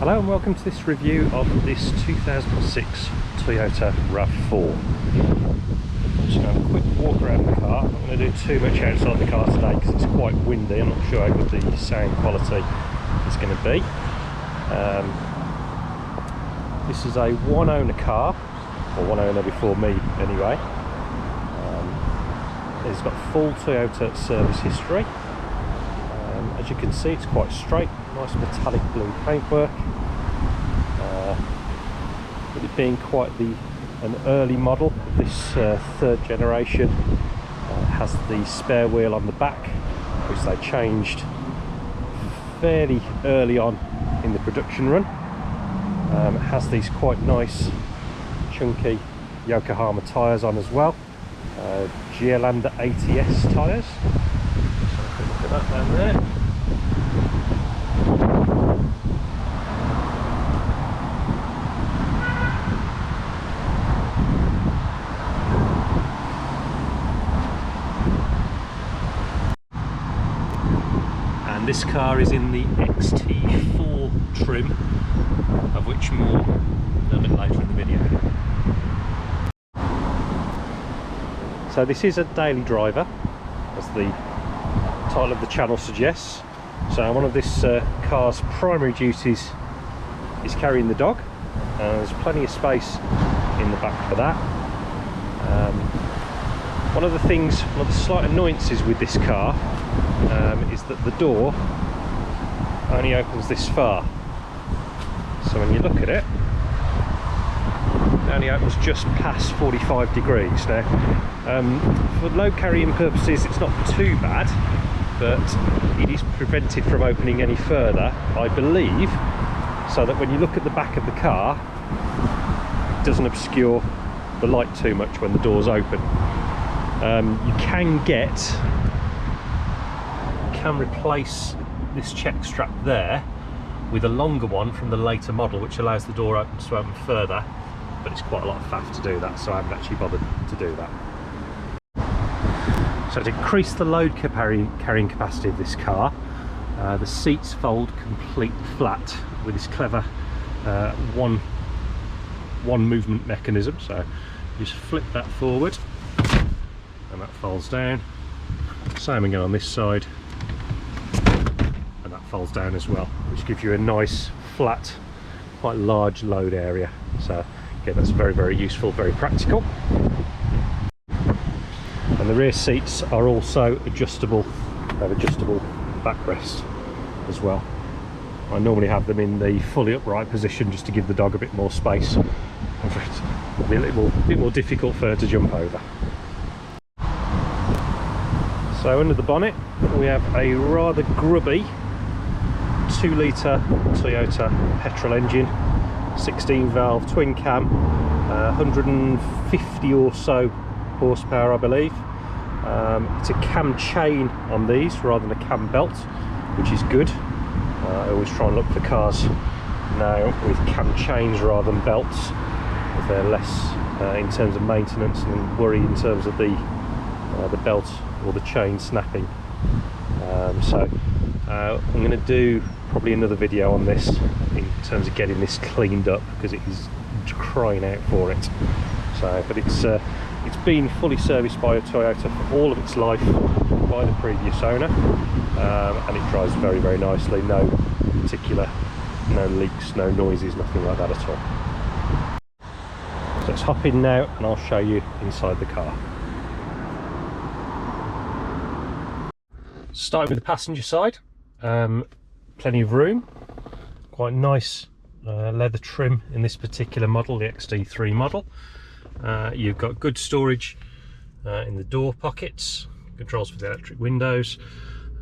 Hello and welcome to this review of this 2006 Toyota RAV4. I'm just going to have a quick walk around the car. I'm not going to do too much outside the car today because it's quite windy. I'm not sure how good the sound quality is going to be. This is a one owner car, or one owner before me anyway. It's got full Toyota service history. As you can see, it's quite straight, nice metallic blue paintwork. With it being quite an early model, this third generation has the spare wheel on the back, which they changed fairly early on in the production run. It has these quite nice chunky Yokohama tyres on as well, Geolander ATS tyres. So look at that down there. And this car is in the XT4 trim, of which more a little bit later in the video. So this is a daily driver, as the title of the channel suggests. So one of this car's primary duties is carrying the dog. There's plenty of space in the back for that. One of the slight annoyances with this car is that the door only opens this far. So when you look at it, it only opens just past 45 degrees. Now, for load carrying purposes, it's not too bad, but it is prevented from opening any further, I believe, so that when you look at the back of the car, it doesn't obscure the light too much when the door's open. You can replace this check strap there with a longer one from the later model, which allows the door to open further, but it's quite a lot of faff to do that, so I haven't actually bothered to do that. So to increase the load carrying capacity of this car, the seats fold completely flat with this clever one movement mechanism. So you just flip that forward and that folds down. Same again on this side, and that folds down as well, which gives you a nice flat, quite large load area. So again, that's very, very useful, very practical. And the rear seats are also adjustable. They have adjustable backrest as well. I normally have them in the fully upright position just to give the dog a bit more space. It'll be a little bit more difficult for her to jump over. So under the bonnet we have a rather grubby 2-litre Toyota petrol engine, 16 valve twin cam, 150 or so horsepower I believe. It's a cam chain on these rather than a cam belt, which is good. I always try and look for cars now with cam chains rather than belts, as they're less in terms of maintenance and worry in terms of the belt or the chain snapping. So I'm going to do probably another video on this in terms of getting this cleaned up, because it is crying out for it. So, but it's been fully serviced by a Toyota for all of its life by the previous owner, and it drives very, very nicely. No leaks, no noises, nothing like that at all. So let's hop in now and I'll show you inside the car. Starting with the passenger side, plenty of room, quite nice leather trim in this particular model, the XT3 model. You've got good storage in the door pockets, controls for the electric windows.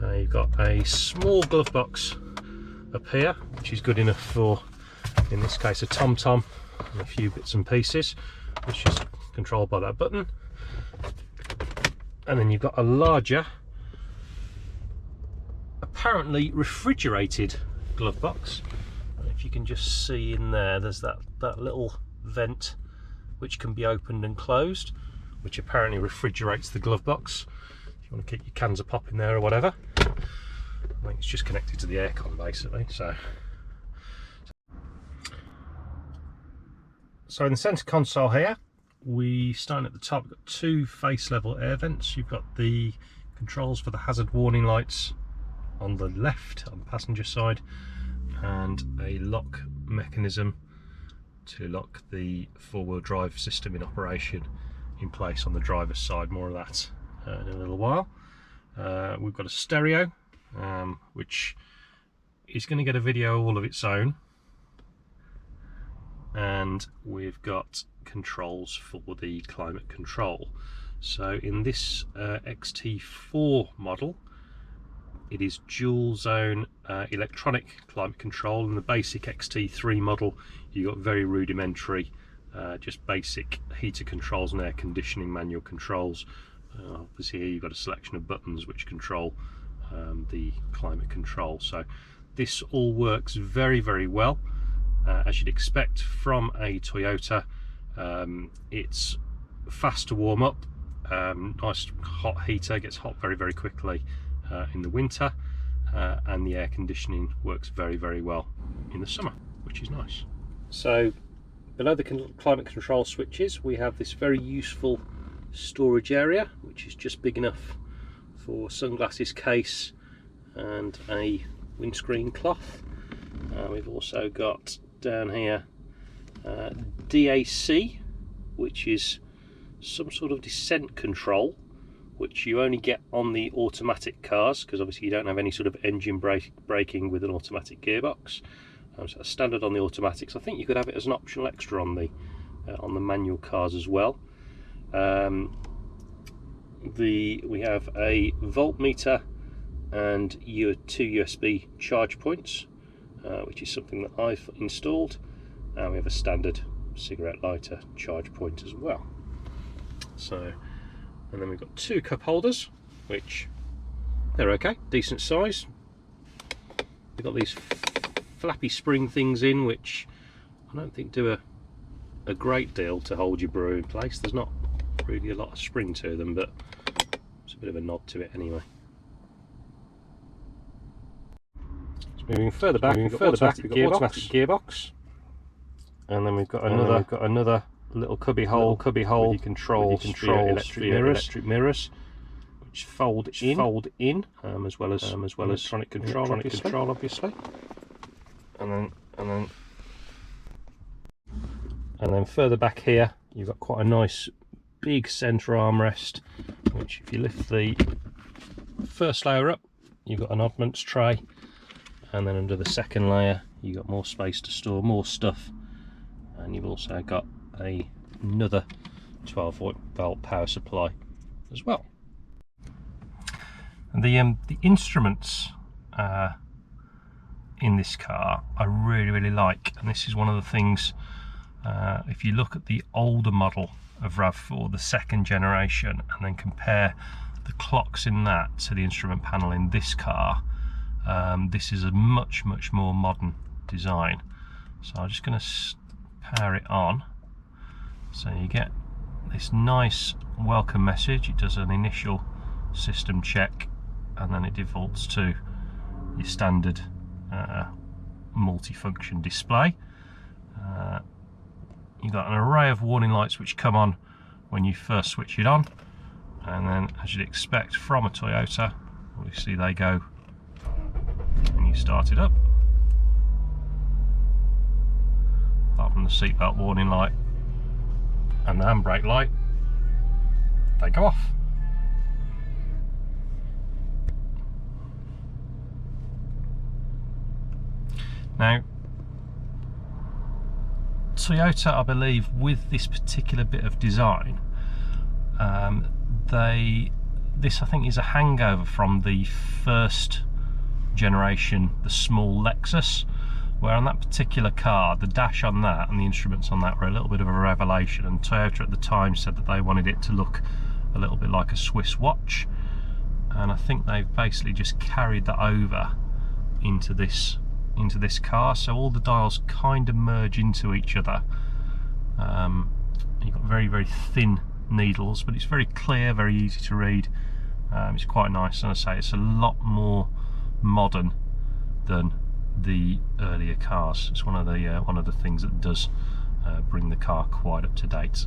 You've got a small glove box up here, which is good enough for, in this case, a tom-tom and a few bits and pieces, which is controlled by that button. And then you've got a larger, apparently refrigerated glove box. If you can just see in there's that little vent which can be opened and closed, which apparently refrigerates the glove box if you want to keep your cans of pop in there or whatever. I think it's just connected to the aircon basically. So So in the centre console here, we starting at the top, we've got two face level air vents. You've got the controls for the hazard warning lights on the left on the passenger side, and a lock mechanism to lock the four-wheel drive system in operation in place on the driver's side. More of that in a little while. We've got a stereo, which is going to get a video all of its own, and we've got controls for the climate control. So in this XT4 model, it is dual zone electronic climate control. In the basic XT3 model, you got very rudimentary, just basic heater controls and air conditioning manual controls. Obviously here you've got a selection of buttons which control the climate control. So this all works very, very well, as you'd expect from a Toyota. It's fast to warm up, nice hot heater, gets hot very, very quickly in the winter, and the air conditioning works very, very well in the summer, which is nice. So below the climate control switches, we have this very useful storage area, which is just big enough for sunglasses case and a windscreen cloth. We've also got down here DAC, which is some sort of descent control, which you only get on the automatic cars, because obviously you don't have any sort of engine braking with an automatic gearbox. So that's standard on the automatics. I think you could have it as an optional extra on the manual cars as well. We have a voltmeter and two USB charge points, which is something that I've installed. And we have a standard cigarette lighter charge point as well. So, and then we've got two cup holders, which they're okay, decent size. We've got these flappy spring things in, which I don't think do a great deal to hold your brew in place. There's not really a lot of spring to them, but it's a bit of a nod to it anyway. So moving further back, we've got automatic gearbox, and then we've got another little cubby hole with your controls electric mirrors, which fold in, as well as electronic control, obviously. And then further back here, you've got quite a nice big centre armrest, which if you lift the first layer up, you've got an oddments tray, and then under the second layer you've got more space to store more stuff, and you've also got another 12-volt power supply as well. And the instruments in this car I really like, and this is one of the things, if you look at the older model of Rav4, the second generation, and then compare the clocks in that to the instrument panel in this car, this is a much more modern design. So I'm just going to power it on. So you get this nice welcome message. It does an initial system check, and then it defaults to your standard multi-function display. You've got an array of warning lights which come on when you first switch it on, and then, as you'd expect from a Toyota, obviously they go when you start it up. Apart from the seatbelt warning light and the handbrake light, they go off. Now, Toyota, I believe, with this particular bit of design, this I think is a hangover from the first generation, the small Lexus, where on that particular car, the dash on that and the instruments on that were a little bit of a revelation, and Toyota at the time said that they wanted it to look a little bit like a Swiss watch, and I think they've basically just carried that over into this car. So all the dials kind of merge into each other. You've got very thin needles, but it's very clear, very easy to read. It's quite nice, and I say it's a lot more modern than the earlier cars. It's one of the things that does bring the car quite up to date.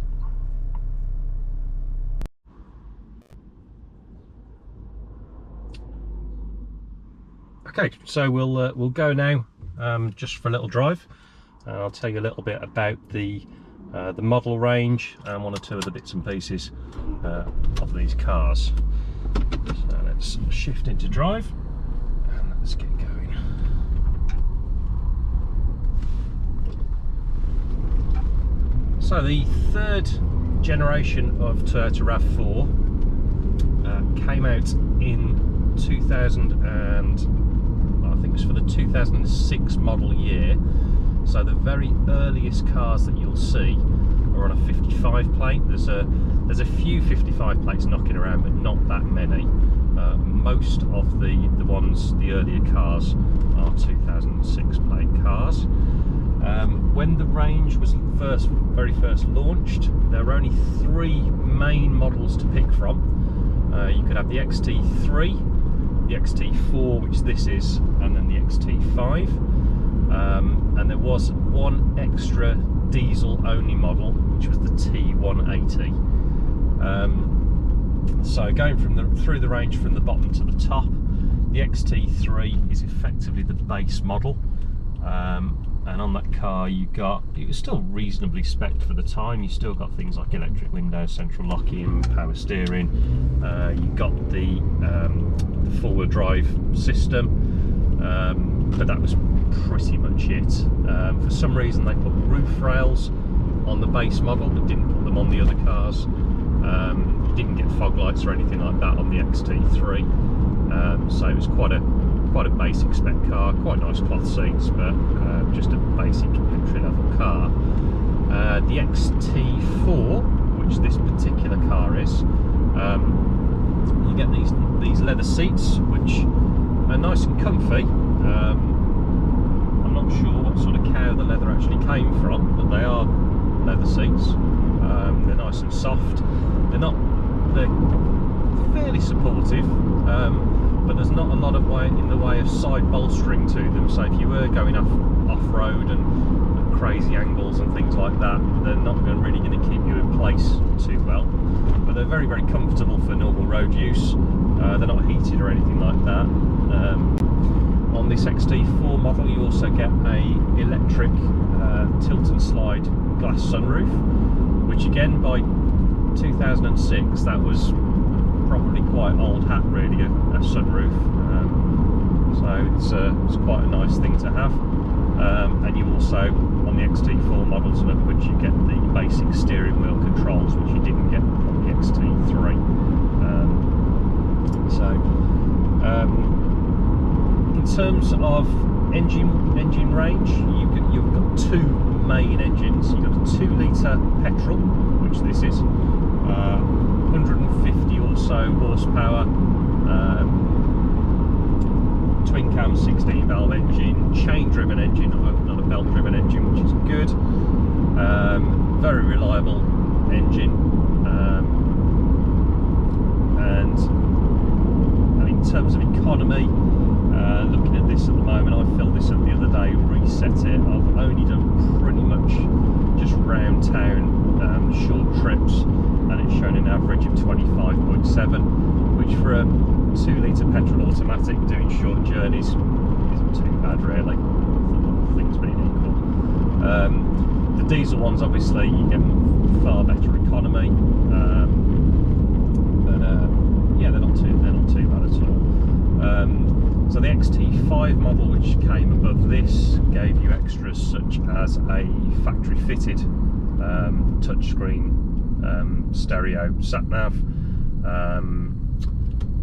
Okay, so we'll go now just for a little drive. I'll tell you a little bit about the model range and one or two of the bits and pieces of these cars. So let's shift into drive and let's get going. So the third generation of Toyota RAV4 came out in 2000 and I think it was for the 2006 model year. So the very earliest cars that you'll see are on a 55 plate. There's a few 55 plates knocking around, but not that many. Most of the earlier cars are 2006 plate cars. When the range was very first launched, there were only 3 main models to pick from. You could have the XT3, the XT4, which this is, and then the XT5. And there was one extra diesel only model, which was the T180. So going through the range from the bottom to the top, the XT3 is effectively the base model. And on that car it was still reasonably spec'd for the time. You still got things like electric windows, central locking, power steering. You got the four-wheel drive system, but that was pretty much it. For some reason they put roof rails on the base model but didn't put them on the other cars. Didn't get fog lights or anything like that on the XT3. So it was quite a basic spec car, quite nice cloth seats, but just a basic entry-level car. The XT4, which this particular car is, you get these leather seats, which are nice and comfy. I'm not sure what sort of cow the leather actually came from, but they are leather seats. They're nice and soft. They're fairly supportive. But there's not a lot of in the way of side bolstering to them, so if you were going off-road and at crazy angles and things like that, they're not really going to keep you in place too well. But they're very, very comfortable for normal road use. They're not heated or anything like that. On this XT4 model you also get a electric tilt and slide glass sunroof, which again by 2006 that was probably quite old hat really, a sunroof, so it's quite a nice thing to have. And you also, on the XT4 models and upwards, you get the basic steering wheel controls, which you didn't get on the XT3. In terms of engine range, you've got 2 main engines. You've got a 2-litre petrol, which this is, 150 or so horsepower, twin cam 16 valve engine, chain driven engine, not a belt driven engine, which is good. Very reliable engine, and in terms of economy, looking at this at the moment, I filled this up the other day, reset it. I've only done pretty much just round town short trips, and it's shown an average of 25.7, which for a 2-litre petrol automatic doing short journeys isn't too bad really, all things being equal. The diesel ones, obviously you get far better economy, but yeah, they're not too bad at all. So the XT5 model, which came above this, gave you extras such as a factory fitted touchscreen stereo sat nav,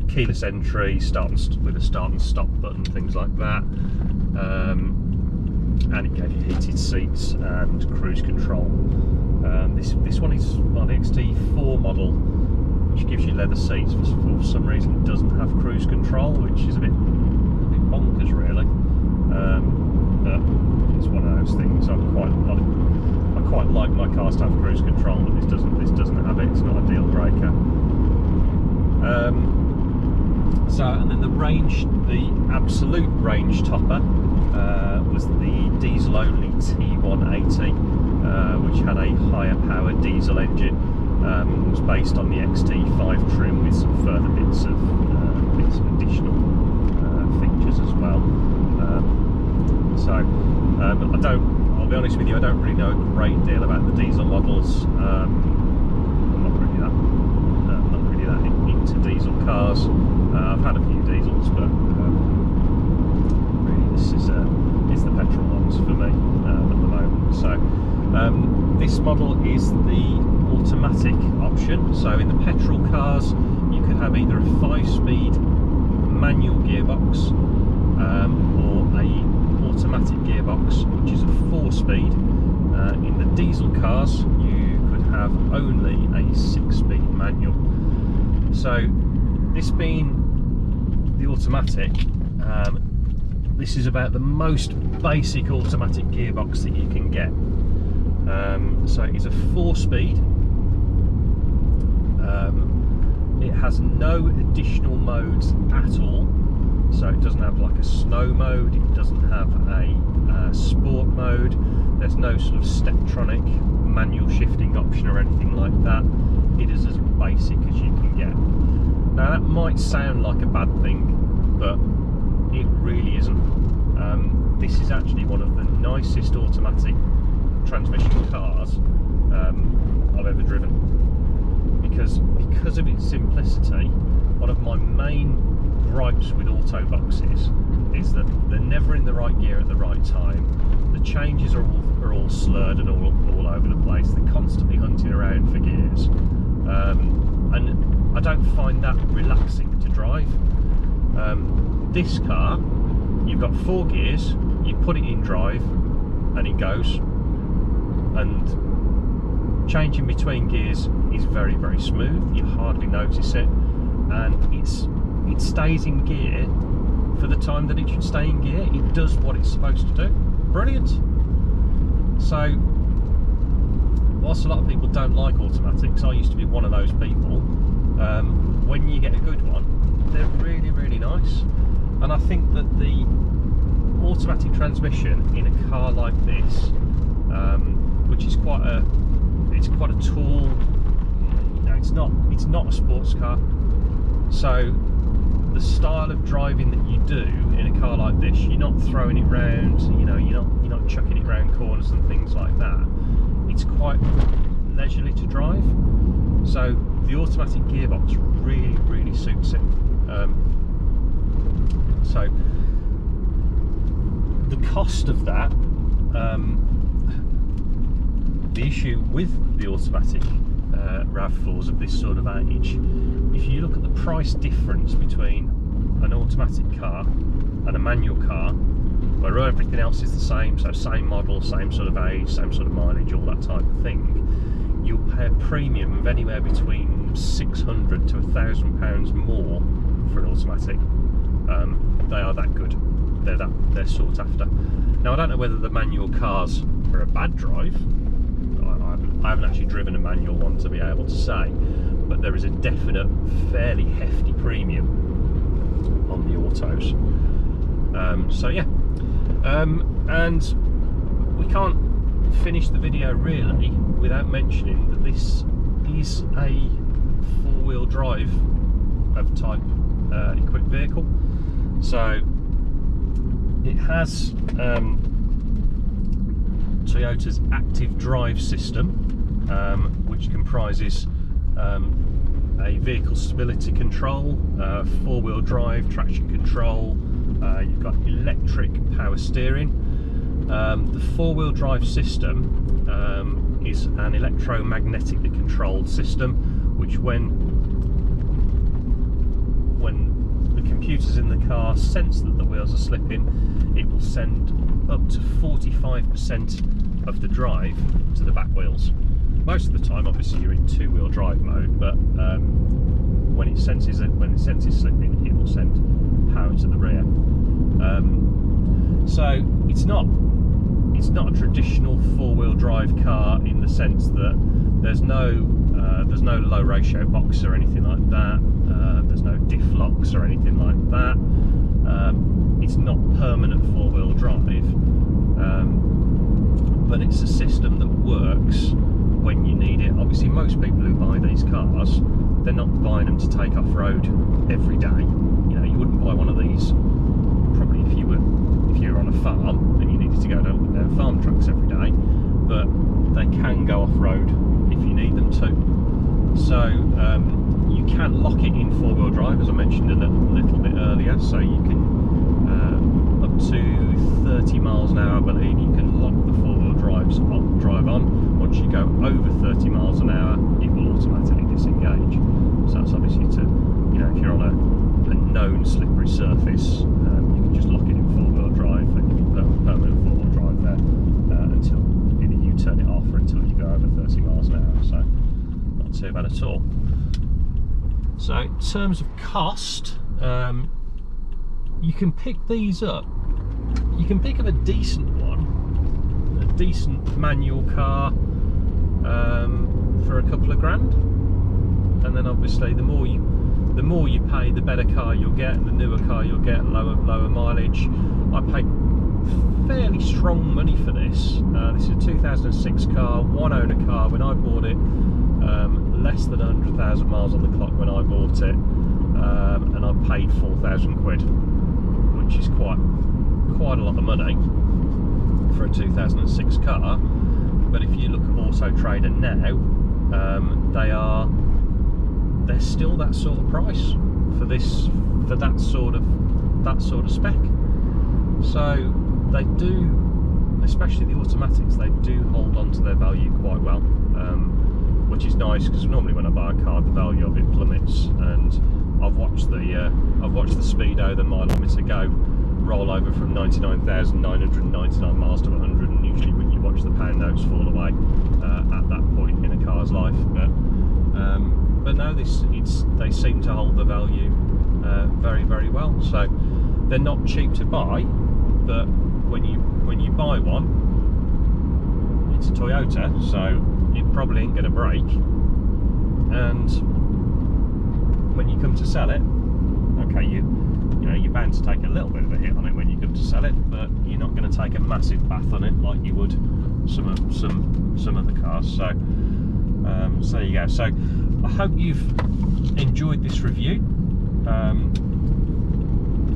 keyless entry, with a start and stop button, things like that, and it gave you heated seats and cruise control. This one is on the XT4 model, which gives you leather seats, for some reason it doesn't have cruise control, which is a bit bonkers really, but it's one of those things. I quite like my cars to have cruise control, but this doesn't have it. It's not a deal breaker. And then the absolute range topper was the diesel-only T180, which had a higher power diesel engine. It was based on the XT4 trim with some further bits of additional features as well. I'll be honest with you, I don't really know a great deal about the diesel models. I'm not really that into diesel cars. I've had a few diesels, but really this is the petrol ones for me at the moment. So this model is the automatic option. So in the petrol cars, you could have either a 5-speed manual gearbox or a automatic gearbox, which is a 4-speed. In the diesel cars, you could have only a 6-speed manual. So this being the automatic, this is about the most basic automatic gearbox that you can get. So it's a 4-speed. It has no additional modes at all. So it doesn't have like a snow mode, it doesn't have a sport mode, there's no sort of Steptronic manual shifting option or anything like that. It is as basic as you can get. Now that might sound like a bad thing, but it really isn't. This is actually one of the nicest automatic transmission cars I've ever driven, because of its simplicity. One of my main gripes with auto boxes is that they're never in the right gear at the right time. The changes are all slurred and all over the place. They're constantly hunting around for gears, and I don't find that relaxing to drive. This car, you've got 4 gears, you put it in drive and it goes, and changing between gears is very, very smooth. You hardly notice it, and it stays in gear for the time that it should stay in gear. It does what it's supposed to do. Brilliant. So whilst a lot of people don't like automatics, I used to be one of those people. When you get a good one, they're really, really nice. And I think that the automatic transmission in a car like this, which is quite a tall, you know, it's not a sports car. So the style of driving that you do in a car like this, you're not throwing it round, you know, you're not chucking it round corners and things like that. It's quite leisurely to drive. So the automatic gearbox really, really suits it. So the cost of that, the issue with the automatic Rav4s of this sort of age, if you look at the price difference between an automatic car and a manual car, where everything else is the same, so same model, same sort of age, same sort of mileage, all that type of thing, you'll pay a premium of anywhere between £600 to £1,000 more for an automatic. They are that good. They're sought after. Now I don't know whether the manual cars are a bad drive. I haven't actually driven a manual one to be able to say, but there is a definite, fairly hefty premium on the autos. So yeah, and we can't finish the video really without mentioning that this is a 4-wheel drive of type equipped vehicle. So it has Toyota's active drive system, which comprises a vehicle stability control, 4-wheel drive, traction control, you've got electric power steering. The 4-wheel drive system is an electromagnetically controlled system, which when the computers in the car sense that the wheels are slipping, it will send up to 45% of the drive to the back wheels. Most of the time, obviously, you're in 2-wheel drive mode, but when it senses slipping, it will send power to the rear. So it's not a traditional 4-wheel drive car in the sense that there's no there's no low ratio box or anything like that. There's no diff locks or anything like that. It's not permanent four-wheel drive, but it's a system that works when you need it. Obviously, most people who buy these cars, they're not buying them to take off-road every day. You know, you wouldn't buy one of these probably if you were on a farm and you needed to go down farm tracks every day, but they can go off-road if you need them to. So you can lock it in four-wheel drive, as I mentioned a little bit earlier, so you can up to 30 miles an hour, I believe, you can lock the four-wheel drive on. Once you go over 30 miles an hour, it will automatically disengage. So that's obviously to, you know, if you're on a known slippery surface, you can just lock it in four-wheel drive and you can put permanent four-wheel drive there until either you turn it off or until you go over 30 miles an hour. So not too bad at all. So in terms of cost, you can pick these up. You can pick up a decent one, a decent manual car, for a couple of grand, and then obviously the more you pay, the better car you'll get, and the newer car you'll get, lower mileage. I paid fairly strong money for this. This is a 2006 car, one owner car. When I bought it, less than 100,000 miles on the clock when I bought it, and I paid 4,000 quid, which is quite a lot of money for a 2006 car. But if you look at Auto Trader now, they're still that sort of price for that sort of spec. So they do, especially the automatics, they do hold on to their value quite well, which is nice, because normally when I buy a car, the value of it plummets. And I've watched the speedo, the mileometer go roll over from 99,999 miles to 100, and usually when you watch the pound notes fall away at that point in a car's life. But no, they seem to hold the value very, very well. So they're not cheap to buy, but when you buy one, it's a Toyota, so it probably ain't going to break. And when you come to sell it, okay, you know you're bound to take a little bit of a hit on it when you come to sell it, but you're not going to take a massive bath on it like you would some of the cars. So so there you go. So I hope you've enjoyed this review.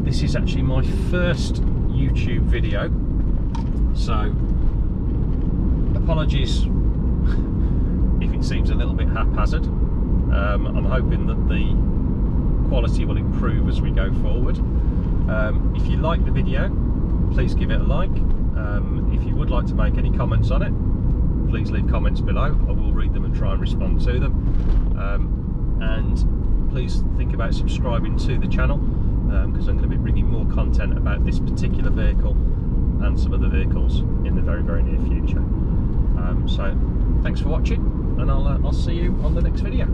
This is actually my first YouTube video, so apologies if it seems a little bit haphazard. I'm hoping that the quality will improve as we go forward. If you like the video, please give it a like. If you would like to make any comments on it, please leave comments below. I will read them and try and respond to them. And please think about subscribing to the channel, because I'm going to be bringing more content about this particular vehicle and some other vehicles in the very, very near future. So thanks for watching, and I'll see you on the next video.